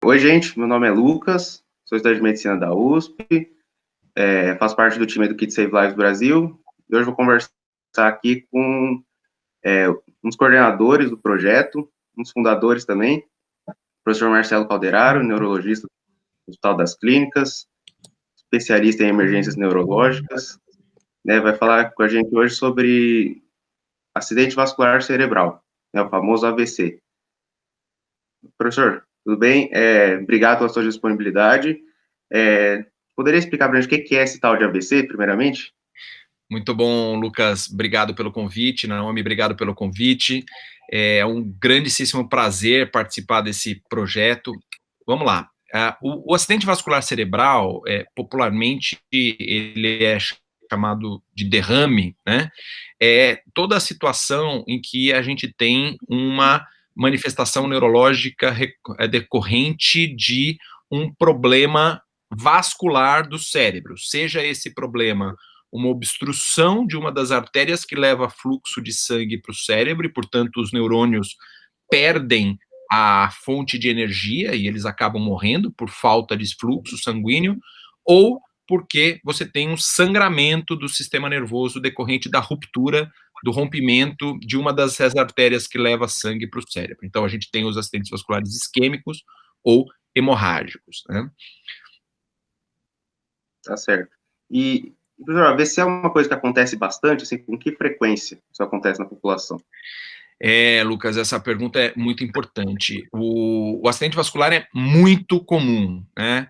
Oi, gente, meu nome é Lucas, sou estudante de medicina da USP, faço parte do time do Kit Save Lives Brasil, e hoje vou conversar aqui com um dos coordenadores do projeto, um dos fundadores também, o professor Marcelo Calderaro, neurologista do Hospital das Clínicas, especialista em emergências neurológicas, né, vai falar com a gente hoje sobre acidente vascular cerebral, né, o famoso AVC. Professor, tudo bem? Obrigado pela sua disponibilidade. Poderia explicar para a gente o que é esse tal de AVC, primeiramente? Muito bom, Lucas. Obrigado pelo convite. Naomi, obrigado pelo convite. É um grandíssimo prazer participar desse projeto. Vamos lá. O acidente vascular cerebral, popularmente, ele é chamado de derrame, né? É toda a situação em que a gente tem uma manifestação neurológica decorrente de um problema vascular do cérebro, seja esse problema uma obstrução de uma das artérias que leva fluxo de sangue para o cérebro, e, portanto, os neurônios perdem a fonte de energia e eles acabam morrendo por falta de fluxo sanguíneo, ou porque você tem um sangramento do sistema nervoso decorrente da ruptura, do rompimento de uma das artérias que leva sangue para o cérebro. Então, a gente tem os acidentes vasculares isquêmicos ou hemorrágicos, né? Tá certo. E, professor, AVC é uma coisa que acontece bastante, assim, com que frequência isso acontece na população? Lucas, essa pergunta é muito importante. O acidente vascular é muito comum, né?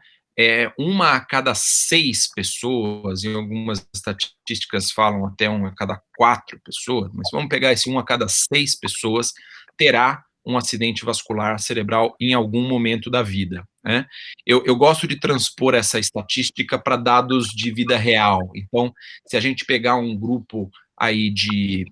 Uma a cada 6 pessoas, em algumas estatísticas falam até uma a cada 4 pessoas, mas vamos pegar esse uma a cada 6 pessoas, terá um acidente vascular cerebral em algum momento da vida, né? Eu gosto de transpor essa estatística para dados de vida real. Então, se a gente pegar um grupo aí de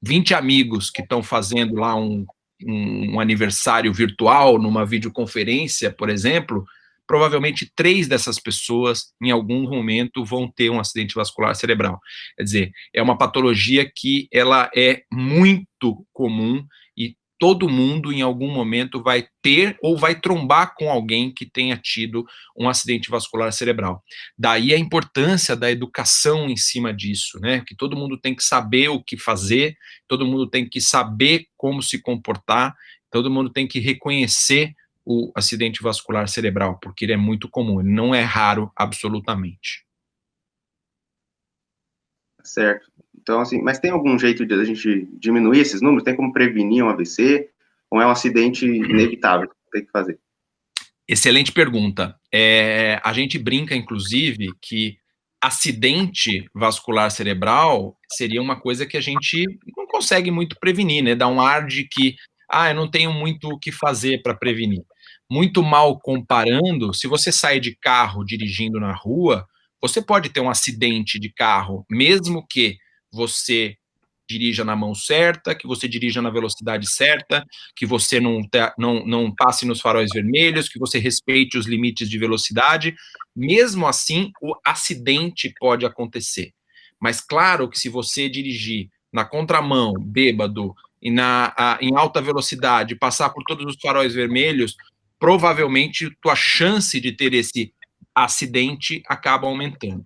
20 amigos que estão fazendo lá um aniversário virtual, numa videoconferência, por exemplo, provavelmente 3 dessas pessoas, em algum momento, vão ter um acidente vascular cerebral. Quer dizer, é uma patologia que ela é muito comum e todo mundo, em algum momento, vai ter ou vai trombar com alguém que tenha tido um acidente vascular cerebral. Daí a importância da educação em cima disso, né? Que todo mundo tem que saber o que fazer, todo mundo tem que saber como se comportar, todo mundo tem que reconhecer o acidente vascular cerebral, porque ele é muito comum, ele não é raro absolutamente. Certo. Então, assim, mas tem algum jeito de a gente diminuir esses números? Tem como prevenir um AVC? Ou é um acidente inevitável que tem que fazer? Excelente pergunta. A gente brinca, inclusive, que acidente vascular cerebral seria uma coisa que a gente não consegue muito prevenir, né? Dá um ar de que, eu não tenho muito o que fazer para prevenir. Muito mal comparando, se você sai de carro dirigindo na rua, você pode ter um acidente de carro, mesmo que você dirija na mão certa, que você dirija na velocidade certa, que você não passe nos faróis vermelhos, que você respeite os limites de velocidade. Mesmo assim, o acidente pode acontecer. Mas claro que se você dirigir na contramão, bêbado, e em alta velocidade, passar por todos os faróis vermelhos, provavelmente tua chance de ter esse acidente acaba aumentando.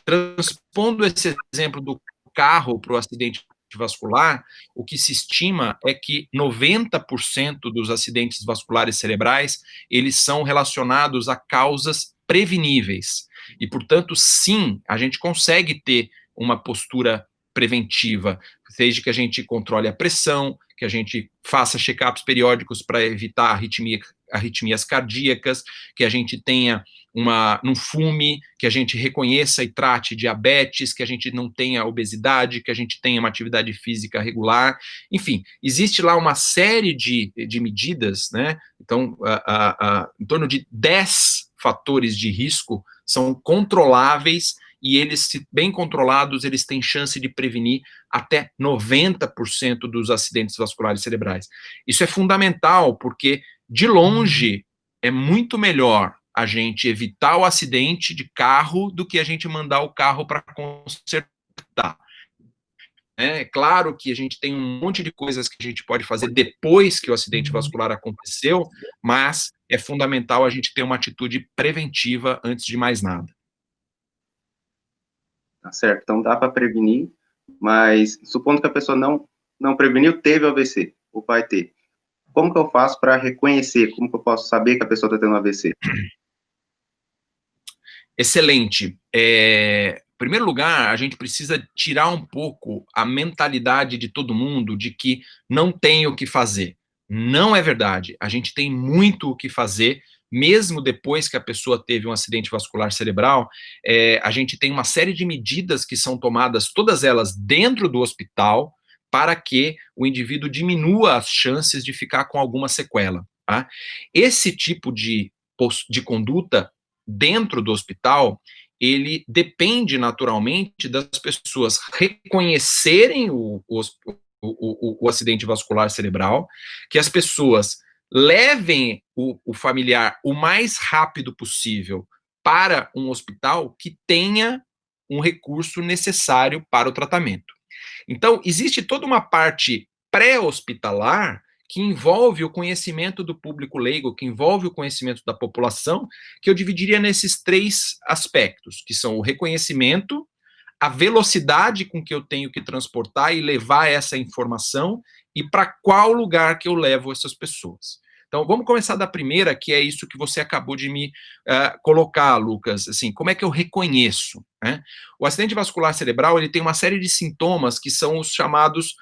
Transpondo esse exemplo do carro para o acidente vascular, o que se estima é que 90% dos acidentes vasculares cerebrais, eles são relacionados a causas preveníveis. E, portanto, sim, a gente consegue ter uma postura preventiva, desde que a gente controle a pressão, que a gente faça check-ups periódicos para evitar arritmias cardíacas, que a gente tenha não fume, que a gente reconheça e trate diabetes, que a gente não tenha obesidade, que a gente tenha uma atividade física regular. Enfim, existe lá uma série de medidas, né? Então, em torno de 10 fatores de risco são controláveis e eles, se bem controlados, eles têm chance de prevenir até 90% dos acidentes vasculares cerebrais. Isso é fundamental, porque, de longe, é muito melhor a gente evitar o acidente de carro do que a gente mandar o carro para consertar. É claro que a gente tem um monte de coisas que a gente pode fazer depois que o acidente vascular aconteceu, mas é fundamental a gente ter uma atitude preventiva antes de mais nada. Tá certo, então dá para prevenir, mas supondo que a pessoa não preveniu, teve AVC, ou vai ter. Como que eu faço para reconhecer? Como que eu posso saber que a pessoa está tendo AVC? Excelente. Em primeiro lugar, a gente precisa tirar um pouco a mentalidade de todo mundo de que não tem o que fazer. Não é verdade. A gente tem muito o que fazer, mesmo depois que a pessoa teve um acidente vascular cerebral. A gente tem uma série de medidas que são tomadas, todas elas dentro do hospital, para que o indivíduo diminua as chances de ficar com alguma sequela. Tá? Esse tipo de conduta dentro do hospital, ele depende naturalmente das pessoas reconhecerem o acidente vascular cerebral, que as pessoas levem o familiar o mais rápido possível para um hospital que tenha um recurso necessário para o tratamento. Então, existe toda uma parte pré-hospitalar que envolve o conhecimento do público leigo, que envolve o conhecimento da população, que eu dividiria nesses 3 aspectos, que são o reconhecimento, a velocidade com que eu tenho que transportar e levar essa informação, e para qual lugar que eu levo essas pessoas. Então, vamos começar da primeira, que é isso que você acabou de me colocar, Lucas. Assim, como é que eu reconheço? Né? O acidente vascular cerebral, ele tem uma série de sintomas que são os chamados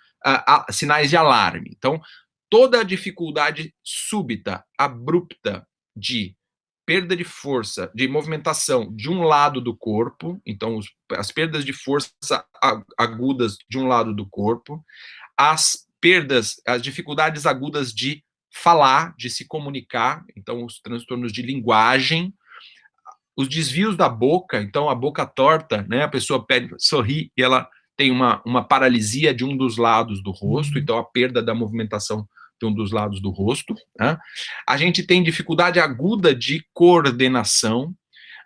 sinais de alarme. Então, toda a dificuldade súbita, abrupta de perda de força, de movimentação de um lado do corpo, então as perdas de força agudas de um lado do corpo, as dificuldades agudas de falar, de se comunicar, então os transtornos de linguagem, os desvios da boca, então a boca torta, né, a pessoa pede sorrir e ela tem uma paralisia de um dos lados do rosto, então a perda da movimentação de um dos lados do rosto. Né? A gente tem dificuldade aguda de coordenação,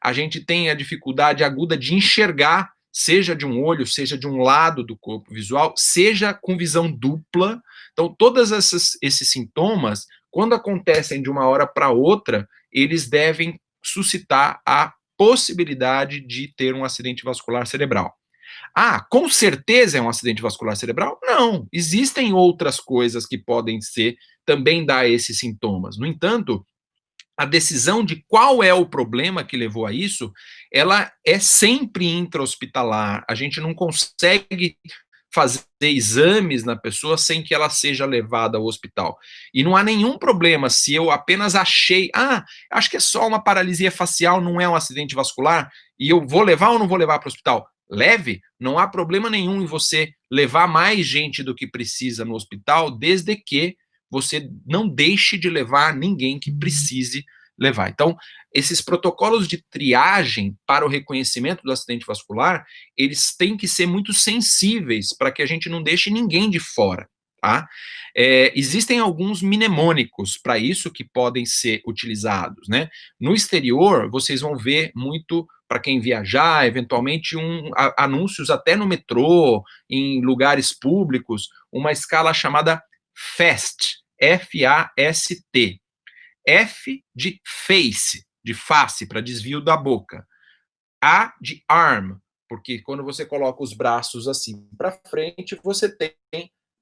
a gente tem a dificuldade aguda de enxergar, seja de um olho, seja de um lado do corpo visual, seja com visão dupla. Então, todos esses sintomas, quando acontecem de uma hora para outra, eles devem suscitar a possibilidade de ter um acidente vascular cerebral. Com certeza é um acidente vascular cerebral? Não, existem outras coisas que podem também dar esses sintomas. No entanto, a decisão de qual é o problema que levou a isso, ela é sempre intra-hospitalar. A gente não consegue fazer exames na pessoa sem que ela seja levada ao hospital. E não há nenhum problema se eu apenas achei, acho que é só uma paralisia facial, não é um acidente vascular, e eu vou levar ou não vou levar para o hospital? Leve, não há problema nenhum em você levar mais gente do que precisa no hospital, desde que você não deixe de levar ninguém que precise levar. Então, esses protocolos de triagem para o reconhecimento do acidente vascular, eles têm que ser muito sensíveis para que a gente não deixe ninguém de fora. Tá? Existem alguns mnemônicos para isso que podem ser utilizados. Né? No exterior, vocês vão ver muito, para quem viajar, eventualmente, anúncios até no metrô, em lugares públicos, uma escala chamada FAST, F-A-S-T. F de face, de face, para desvio da boca. A de arm, porque quando você coloca os braços assim para frente, você tem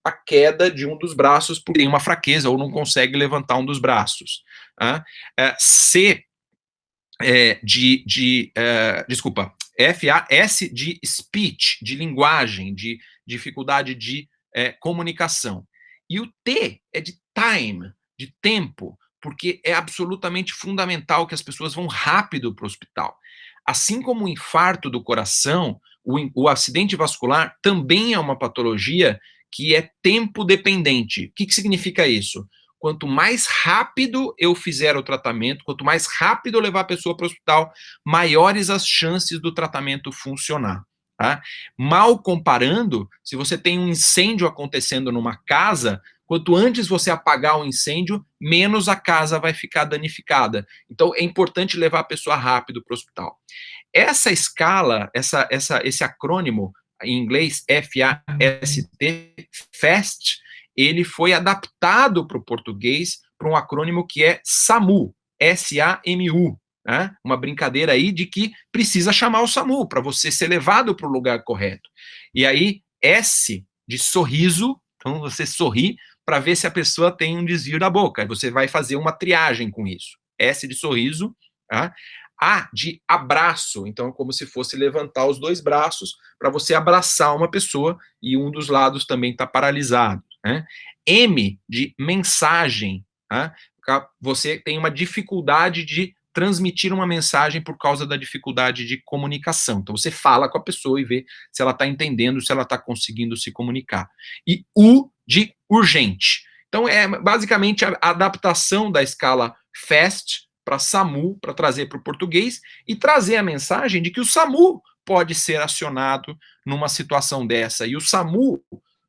a queda de um dos braços porque tem uma fraqueza ou não consegue levantar um dos braços. C desculpa, F-A-S de speech, de linguagem, de dificuldade de comunicação. E o T é de time, de tempo, porque é absolutamente fundamental que as pessoas vão rápido para o hospital. Assim como o infarto do coração, o acidente vascular também é uma patologia que é tempo dependente. O que significa isso? Quanto mais rápido eu fizer o tratamento, quanto mais rápido eu levar a pessoa para o hospital, maiores as chances do tratamento funcionar. Tá? Mal comparando, se você tem um incêndio acontecendo numa casa, quanto antes você apagar o incêndio, menos a casa vai ficar danificada. Então, é importante levar a pessoa rápido para o hospital. Essa escala, esse acrônimo, em inglês, F-A-S-T, FAST, ele foi adaptado para o português para um acrônimo que é SAMU, SAMU, né? Uma brincadeira aí de que precisa chamar o SAMU para você ser levado para o lugar correto. E aí, S de sorriso, então você sorri para ver se a pessoa tem um desvio da boca. Aí você vai fazer uma triagem com isso. S de sorriso, tá? A de abraço, então é como se fosse levantar os dois braços para você abraçar uma pessoa e um dos lados também está paralisado, né? M de mensagem, tá? Você tem uma dificuldade de transmitir uma mensagem por causa da dificuldade de comunicação. Então você fala com a pessoa e vê se ela está entendendo, se ela está conseguindo se comunicar. E U de urgente. Então é basicamente a adaptação da escala FAST para SAMU, para trazer para o português, e trazer a mensagem de que o SAMU pode ser acionado numa situação dessa, e o SAMU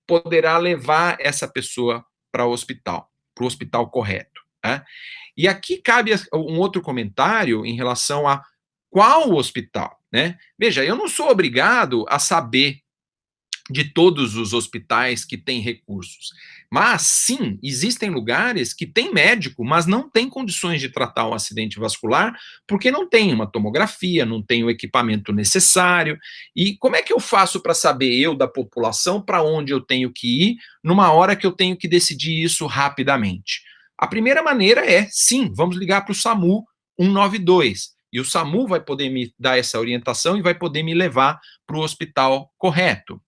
poderá levar essa pessoa para o hospital correto. Né? E aqui cabe um outro comentário em relação a qual hospital. Né? Veja, eu não sou obrigado a saber de todos os hospitais que têm recursos. Mas, sim, existem lugares que têm médico, mas não têm condições de tratar um acidente vascular, porque não tem uma tomografia, não tem o equipamento necessário. E como é que eu faço para saber, eu, da população, para onde eu tenho que ir, numa hora que eu tenho que decidir isso rapidamente? A primeira maneira é, sim, vamos ligar para o SAMU 192. E o SAMU vai poder me dar essa orientação e vai poder me levar para o hospital correto.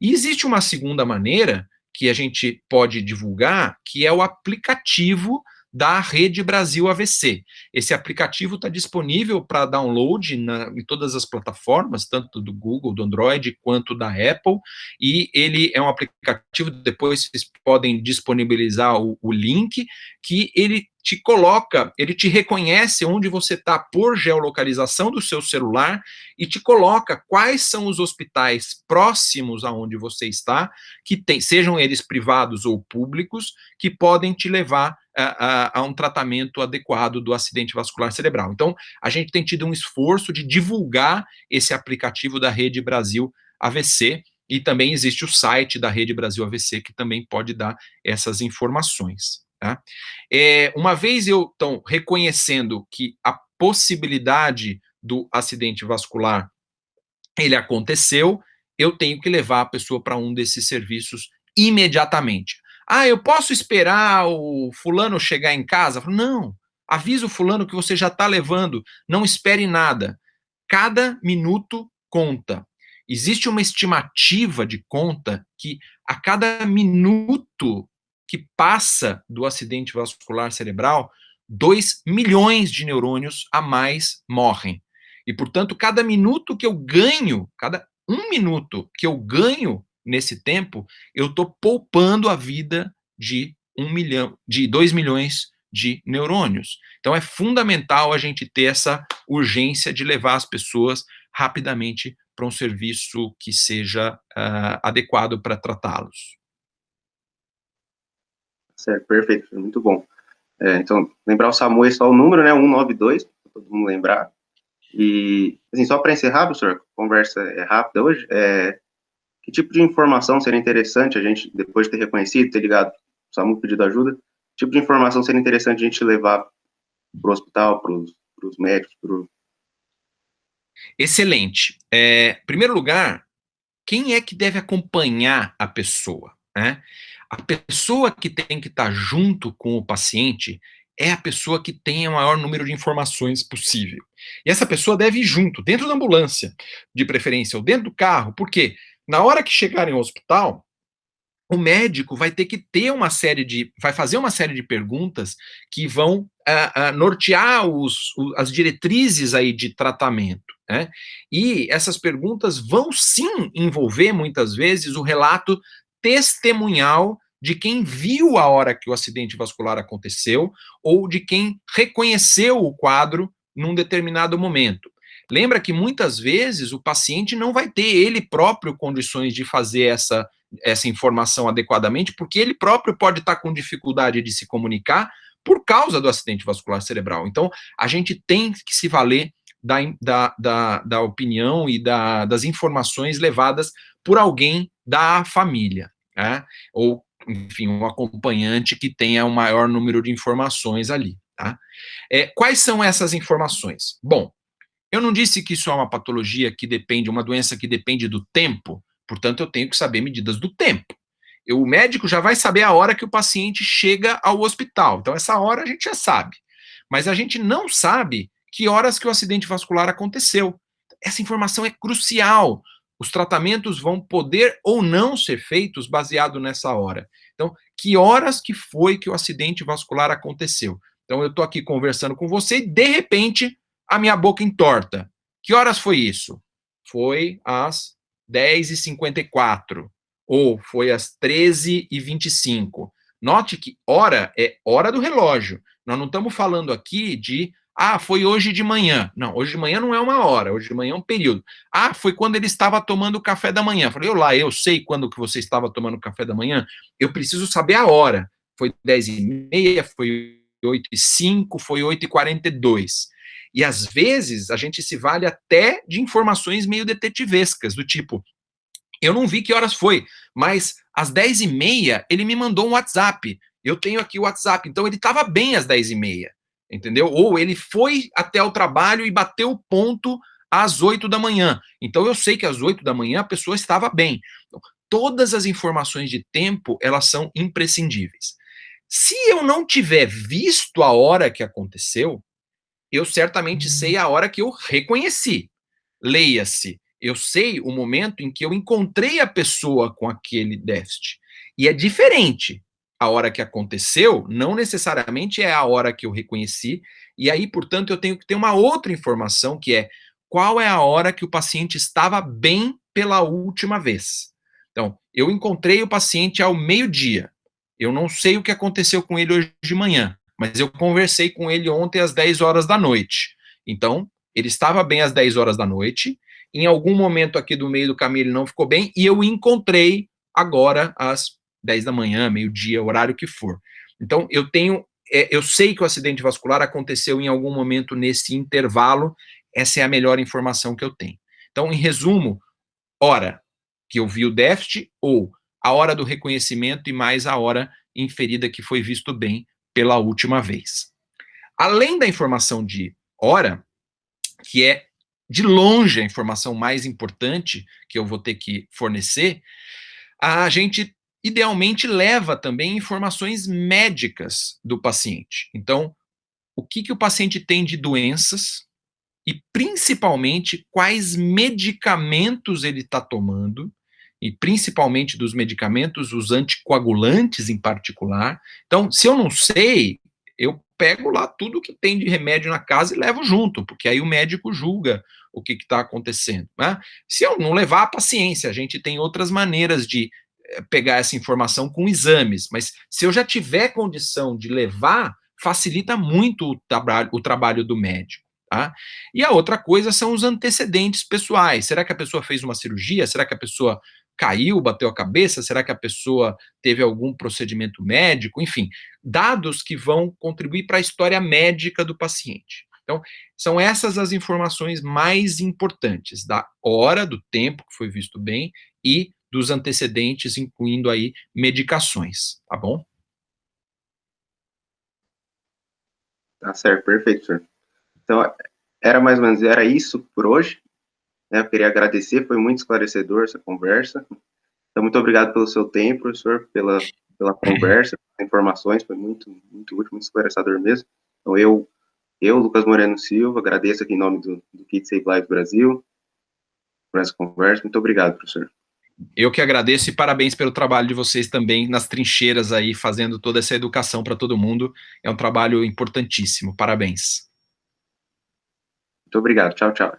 E existe uma segunda maneira que a gente pode divulgar, que é o aplicativo da Rede Brasil AVC. Esse aplicativo está disponível para download em todas as plataformas, tanto do Google, do Android, quanto da Apple, e ele é um aplicativo, depois vocês podem disponibilizar o link, que ele te coloca, ele te reconhece onde você está por geolocalização do seu celular e te coloca quais são os hospitais próximos aonde você está, que tem, sejam eles privados ou públicos, que podem te levar a um tratamento adequado do acidente vascular cerebral. Então, a gente tem tido um esforço de divulgar esse aplicativo da Rede Brasil AVC, e também existe o site da Rede Brasil AVC, que também pode dar essas informações. Tá? Uma vez eu, então, reconhecendo que a possibilidade do acidente vascular ele aconteceu, eu tenho que levar a pessoa para um desses serviços imediatamente. Ah, eu posso esperar o fulano chegar em casa? Não, avisa o fulano que você já está levando, não espere nada. Cada minuto conta. Existe uma estimativa de conta que a cada minuto que passa do acidente vascular cerebral, 2 milhões de neurônios a mais morrem. E, portanto, cada minuto que eu ganho, cada 1 minuto que eu ganho nesse tempo, eu estou poupando a vida de 2 milhões de neurônios. Então, é fundamental a gente ter essa urgência de levar as pessoas rapidamente para um serviço que seja adequado para tratá-los. Certo, perfeito, muito bom. Então, lembrar o SAMU é só o número, né, 192, para todo mundo lembrar. E, assim, só para encerrar, professor, a conversa é rápida hoje, que tipo de informação seria interessante a gente, depois de ter reconhecido, ter ligado o SAMU, pedido ajuda, que tipo de informação seria interessante a gente levar para o hospital, para os médicos? Excelente. Em primeiro lugar, quem é que deve acompanhar a pessoa? Né? A pessoa que tem que estar junto com o paciente é a pessoa que tem o maior número de informações possível. E essa pessoa deve ir junto, dentro da ambulância, de preferência, ou dentro do carro, porque na hora que chegarem ao hospital, o médico vai ter que ter vai fazer uma série de perguntas que vão nortear as diretrizes aí de tratamento. Né? E essas perguntas vão sim envolver, muitas vezes, o relato testemunhal de quem viu a hora que o acidente vascular aconteceu ou de quem reconheceu o quadro num determinado momento. Lembra que muitas vezes o paciente não vai ter ele próprio condições de fazer essa informação adequadamente, porque ele próprio pode estar com dificuldade de se comunicar por causa do acidente vascular cerebral. Então, a gente tem que se valer da opinião e das informações levadas por alguém da família, né? Ou, enfim, um acompanhante que tenha um maior número de informações ali. tá? Quais são essas informações? Bom, eu não disse que isso é uma patologia que depende, uma doença que depende do tempo, portanto, eu tenho que saber medidas do tempo. O médico já vai saber a hora que o paciente chega ao hospital. Então, essa hora a gente já sabe. Mas a gente não sabe que horas que o acidente vascular aconteceu. Essa informação é crucial. Os tratamentos vão poder ou não ser feitos baseado nessa hora. Então, que horas que foi que o acidente vascular aconteceu? Então, eu estou aqui conversando com você e, de repente, a minha boca entorta. Que horas foi isso? Foi às 10h54. Ou foi às 13h25. Note que hora é hora do relógio. Nós não estamos falando aqui de, foi hoje de manhã. Não, hoje de manhã não é uma hora, hoje de manhã é um período. Foi quando ele estava tomando o café da manhã. Falei, eu sei quando que você estava tomando o café da manhã. Eu preciso saber a hora. Foi 10h30, foi 8h05, foi 8h42. E às vezes a gente se vale até de informações meio detetivescas, do tipo, eu não vi que horas foi, mas às 10h30 ele me mandou um WhatsApp. Eu tenho aqui o WhatsApp, então ele estava bem às 10h30, entendeu? Ou ele foi até o trabalho e bateu o ponto às 8 da manhã. Então eu sei que às 8 da manhã a pessoa estava bem. Então, todas as informações de tempo, elas são imprescindíveis. Se eu não tiver visto a hora que aconteceu, eu certamente sei a hora que eu reconheci. Leia-se, eu sei o momento em que eu encontrei a pessoa com aquele déficit. E é diferente. A hora que aconteceu não necessariamente é a hora que eu reconheci, e aí, portanto, eu tenho que ter uma outra informação, que é qual é a hora que o paciente estava bem pela última vez. Então, eu encontrei o paciente ao meio-dia. Eu não sei o que aconteceu com ele hoje de manhã, mas eu conversei com ele ontem às 10 horas da noite. Então, ele estava bem às 10 horas da noite, em algum momento aqui do meio do caminho ele não ficou bem, e eu encontrei agora às 10 da manhã, meio-dia, horário que for. Então, eu sei que o acidente vascular aconteceu em algum momento nesse intervalo, essa é a melhor informação que eu tenho. Então, em resumo, hora que eu vi o déficit, ou a hora do reconhecimento e mais a hora inferida que foi visto bem pela última vez. Além da informação de hora, que é de longe a informação mais importante que eu vou ter que fornecer, a gente idealmente leva também informações médicas do paciente. Então, o que o paciente tem de doenças e, principalmente, quais medicamentos ele está tomando, e principalmente dos medicamentos, os anticoagulantes em particular. Então, se eu não sei, eu pego lá tudo que tem de remédio na casa e levo junto, porque aí o médico julga o que está acontecendo. Né? Se eu não levar, paciência, a gente tem outras maneiras de pegar essa informação com exames, mas se eu já tiver condição de levar, facilita muito o trabalho do médico. Tá? E a outra coisa são os antecedentes pessoais. Será que a pessoa fez uma cirurgia? Será que a pessoa caiu, bateu a cabeça? Será que a pessoa teve algum procedimento médico? Enfim, dados que vão contribuir para a história médica do paciente. Então, são essas as informações mais importantes, da hora, do tempo que foi visto bem e dos antecedentes, incluindo aí medicações, tá bom? Tá certo, perfeito, senhor. Então, era isso por hoje. Né? Eu queria agradecer, foi muito esclarecedor essa conversa. Então, muito obrigado pelo seu tempo, professor, pela conversa, pelas informações, foi muito, muito útil, muito esclarecedor mesmo. Então, eu, Lucas Moreno Silva, agradeço aqui em nome do Kids Save Lives Brasil por essa conversa. Muito obrigado, professor. Eu que agradeço e parabéns pelo trabalho de vocês também nas trincheiras aí, fazendo toda essa educação para todo mundo. É um trabalho importantíssimo. Parabéns. Muito obrigado. Tchau, tchau.